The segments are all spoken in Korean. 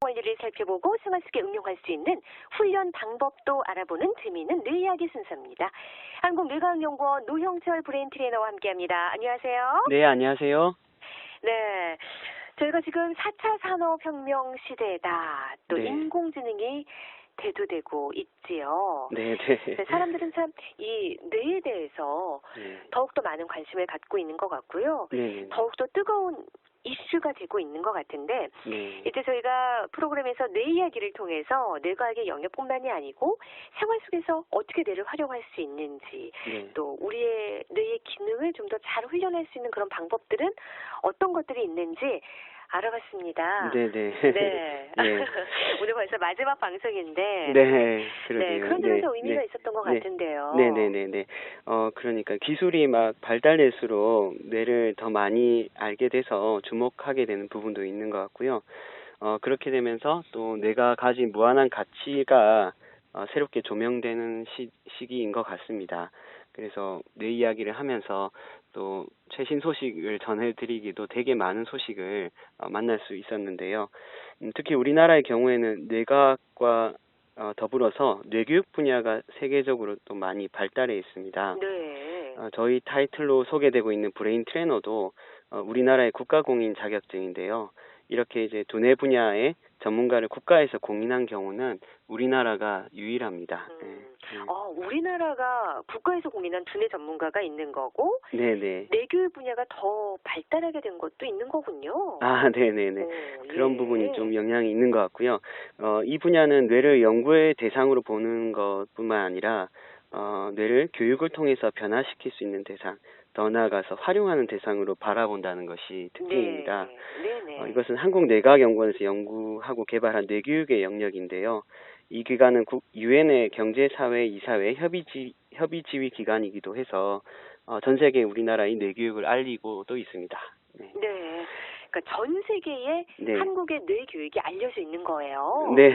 원리를 살펴보고 생활 속에 응용할 수 있는 훈련 방법도 알아보는 재미있는 뇌 이야기 순서입니다. 한국뇌과학연구원 노형철 브레인 트레이너와 함께합니다. 안녕하세요. 네, 안녕하세요. 네, 저희가 지금 4차 산업혁명 시대다. 또 네. 인공지능이 대두되고 있지요. 네. 사람들은 참 이 뇌에 대해서 네. 더욱더 많은 관심을 갖고 있는 것 같고요. 네. 더욱더 뜨거운 이슈가 되고 있는 것 같은데 네. 이제 저희가 프로그램에서 뇌 이야기를 통해서 뇌과학의 영역뿐만이 아니고 생활 속에서 어떻게 뇌를 활용할 수 있는지 네. 또 우리의 뇌의 기능을 좀 더 잘 훈련할 수 있는 그런 방법들은 어떤 것들이 있는지 알아봤습니다. 네네. 네. 네. 오늘 벌써 마지막 방송인데 네, 그러게요. 네, 그런 점에서 네. 의미가 네. 있었던 것 네. 같은데요. 네네네네. 그러니까 기술이 막 발달될수록 뇌를 더 많이 알게 돼서 주목하게 되는 부분도 있는 것 같고요. 그렇게 되면서 또 뇌가 가진 무한한 가치가 새롭게 조명되는 시기인 것 같습니다. 그래서 뇌 이야기를 하면서 또 최신 소식을 전해드리기도 되게 많은 소식을 만날 수 있었는데요. 특히 우리나라의 경우에는 뇌과학과 더불어서 뇌교육 분야가 세계적으로 또 많이 발달해 있습니다. 네. 저희 타이틀로 소개되고 있는 브레인 트레이너도 우리나라의 국가공인 자격증인데요. 이렇게 이제 두뇌 분야의 전문가를 국가에서 공인한 경우는 우리나라가 유일합니다. 우리나라가 국가에서 공인한 두뇌 전문가가 있는 거고 네네. 뇌교육 분야가 더 발달하게 된 것도 있는 거군요. 아, 네네네. 그런 예. 부분이 좀 영향이 있는 것 같고요. 이 분야는 뇌를 연구의 대상으로 보는 것뿐만 아니라 뇌를 교육을 통해서 변화시킬 수 있는 대상, 더 나아가서 활용하는 대상으로 바라본다는 것이 특징입니다. 네네. 이것은 한국뇌과학연구원에서 연구하고 개발한 뇌교육의 영역인데요. 이 기관은 유엔의 경제사회 이사회 협의지휘 기관이기도 해서 전 세계 우리나라의 뇌교육을 알리고도 있습니다. 네. 네. 그러니까 전 세계에 네. 한국의 뇌교육이 알려져 있는 거예요. 네.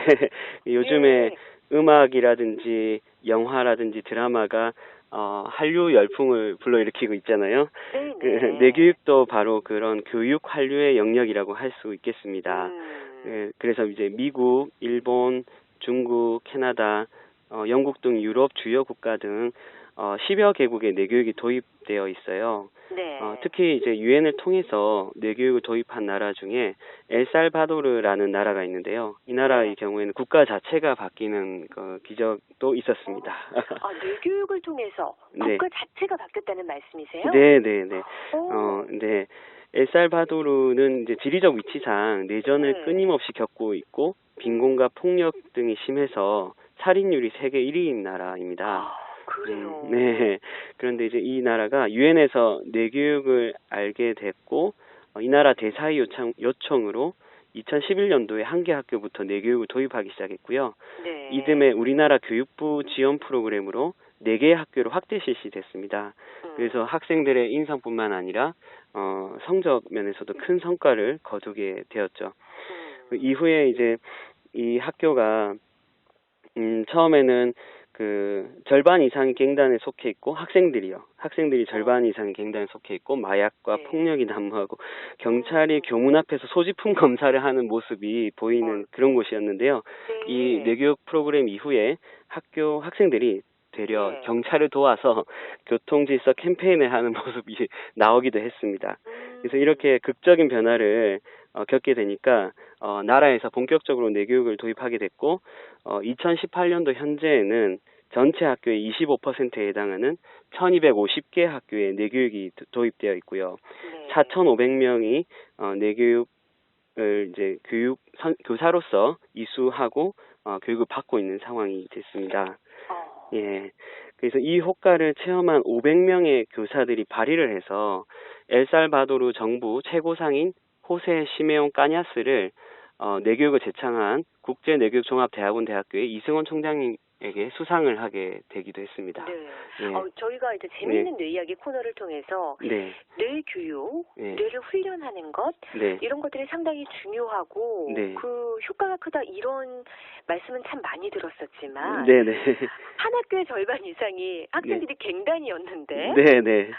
요즘에 예. 음악이라든지 영화라든지 드라마가 한류 열풍을 불러일으키고 있잖아요. 네네. 그 뇌교육도 바로 그런 교육 한류의 영역이라고 할 수 있겠습니다. 네, 그래서 이제 미국, 일본, 중국, 캐나다, 영국 등 유럽 주요 국가 등 10여 개국의 뇌교육이 도입되어 있어요. 네. 특히 이제 유엔을 통해서 뇌교육을 도입한 나라 중에 엘살바도르라는 나라가 있는데요. 이 나라의 경우에는 국가 자체가 바뀌는 기적도 있었습니다. 뇌교육을 통해서 네. 국가 자체가 바뀌었다는 말씀이세요? 네네네. 오. 네. 엘살바도르는 이제 지리적 위치상 내전을 네. 끊임없이 겪고 있고 빈곤과 폭력 등이 심해서 살인율이 세계 1위인 나라입니다. 그래요. 네. 그런데 이제 이 나라가 유엔에서 뇌교육을 알게 됐고 이 나라 대사의 요청으로 2011년도에 한 개 학교부터 뇌교육을 도입하기 시작했고요. 네. 이듬해 우리나라 교육부 지원 프로그램으로 4개의 학교로 확대 실시됐습니다. 그래서 학생들의 인성뿐만 아니라 성적 면에서도 큰 성과를 거두게 되었죠. 그 이후에 이제 이 학교가 처음에는 그 절반 이상이 갱단에 속해 있고 학생들이 절반 이상이 갱단에 속해 있고 마약과 폭력이 난무하고 경찰이 교문 앞에서 소지품 검사를 하는 모습이 보이는 그런 곳이었는데요. 이 뇌교육 프로그램 이후에 학생들이 되려 경찰을 도와서 교통질서 캠페인을 하는 모습이 나오기도 했습니다. 그래서 이렇게 극적인 변화를 겪게 되니까 나라에서 본격적으로 뇌교육을 도입하게 됐고 2018년도 현재에는 전체 학교의 25%에 해당하는 1250개 학교에 뇌교육이 도입되어 있고요. 4,500명이 뇌교육을 이제 교사로서 이수하고 교육을 받고 있는 상황이 됐습니다. 예. 그래서 이 효과를 체험한 500명의 교사들이 발의를 해서 엘살바도르 정부 최고상인 호세 시메온 까냐스를 뇌교육을 제창한 국제 뇌교육 종합대학원 대학교의 이승원 총장에게 수상을 하게 되기도 했습니다. 네. 네. 저희가 이제 재미있는 뇌 이야기 코너를 통해서 네. 뇌교육, 뇌를 훈련하는 것 이런 것들이 상당히 중요하고 그 효과가 크다 이런 말씀은 참 많이 들었었지만 네네. 한 학교의 절반 이상이 학생들이 갱단이었는데 네네.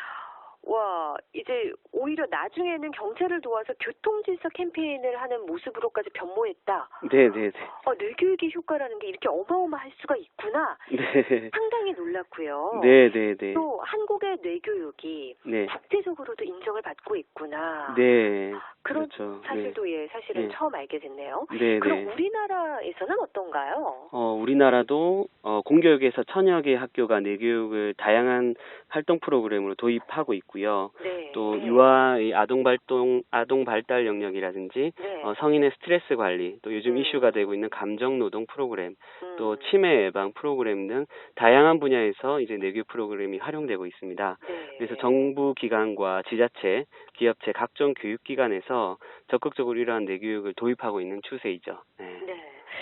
와, 이제 오히려 나중에는 경찰을 도와서 교통질서 캠페인을 하는 모습으로까지 변모했다. 네네네. 뇌교육의 효과라는 게 이렇게 어마어마할 수가 있구나. 네. 상당히 놀랐고요. 네네네. 또 한국의 뇌교육이 네. 국제적으로도 인정을 받고 있구나. 네. 그런 그렇죠. 사실도 사실은 네. 처음 알게 됐네요. 네네. 그럼 우리나라에서는 어떤가요? 우리나라도 공교육에서 1000여 개의 학교가 뇌교육을 다양한 활동 프로그램으로 도입하고 있고요. 네. 또 유아의 아동 발달 영역이라든지 네. 성인의 스트레스 관리, 또 요즘 음. 이슈가 되고 있는 감정 노동 프로그램, 또 음. 치매 예방 프로그램 등 다양한 분야에서 이제 뇌교육 프로그램이 활용되고 있습니다. 네. 그래서 정부 기관과 지자체, 기업체, 각종 교육기관에서 적극적으로 이러한 뇌교육을 도입하고 있는 추세이죠. 네. 네.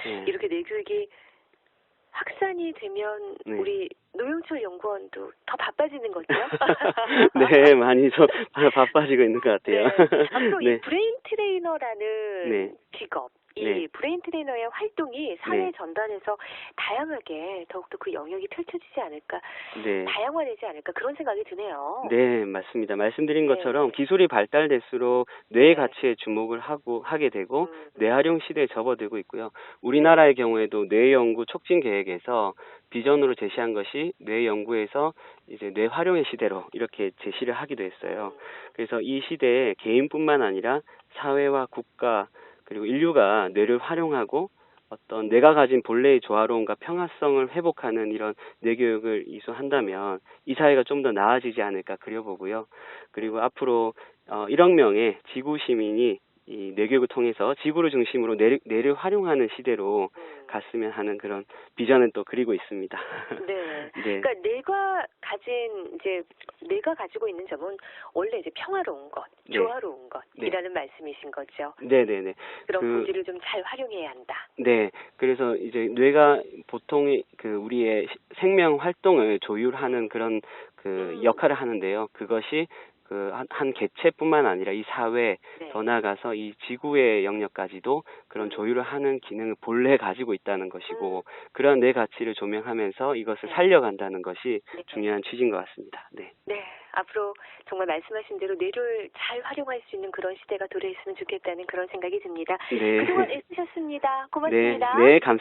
네. 이렇게 뇌교육이 확산이 되면 네. 우리 노영철 연구원도 더 바빠지는 거죠? 네, 많이 좀 바빠지고 있는 것 같아요. 네. 앞으로 네. 이 브레인 트레이너라는 네. 직업, 이 네. 브레인 트레이너의 활동이 사회 네. 전반에서 다양하게 더욱더 그 영역이 펼쳐지지 않을까, 네. 다양화되지 않을까 그런 생각이 드네요. 네, 맞습니다. 말씀드린 네. 것처럼 기술이 발달될수록 뇌의 네. 가치에 주목을 하게 되고 음. 뇌활용 시대에 접어들고 있고요. 우리나라의 경우에도 뇌 연구 촉진 계획에서 비전으로 제시한 것이 뇌 연구에서 이제 뇌 활용의 시대로 이렇게 제시를 하기도 했어요. 그래서 이 시대에 개인뿐만 아니라 사회와 국가 그리고 인류가 뇌를 활용하고 어떤 뇌가 가진 본래의 조화로움과 평화성을 회복하는 이런 뇌교육을 이수한다면 이 사회가 좀 더 나아지지 않을까 그려보고요. 그리고 앞으로 1억 명의 지구 시민이 이 뇌교육을 통해서 지구를 중심으로 뇌를 활용하는 시대로 갔으면 하는 그런 비전을 또 그리고 있습니다. 네. 네. 그러니까 뇌가 가지고 있는 점은 원래 이제 평화로운 것, 네. 조화로운 것이라는 말씀이신 거죠. 네네네. 그런 본질을 좀 잘 활용해야 한다. 네. 그래서 이제 뇌가 보통 우리의 생명 활동을 조율하는 그런 역할을 하는데요. 그것이 한 개체뿐만 아니라 이 사회, 네. 더 나아가서 이 지구의 영역까지도 그런 조율을 하는 기능을 본래 가지고 있다는 것이고, 그런 뇌 가치를 조명하면서 이것을 네. 살려간다는 것이 네. 중요한 취지인 것 같습니다. 네. 네. 앞으로 정말 말씀하신 대로 뇌를 잘 활용할 수 있는 그런 시대가 도래했으면 좋겠다는 그런 생각이 듭니다. 네. 그동안 애쓰셨습니다. 고맙습니다. 네, 감사합니다.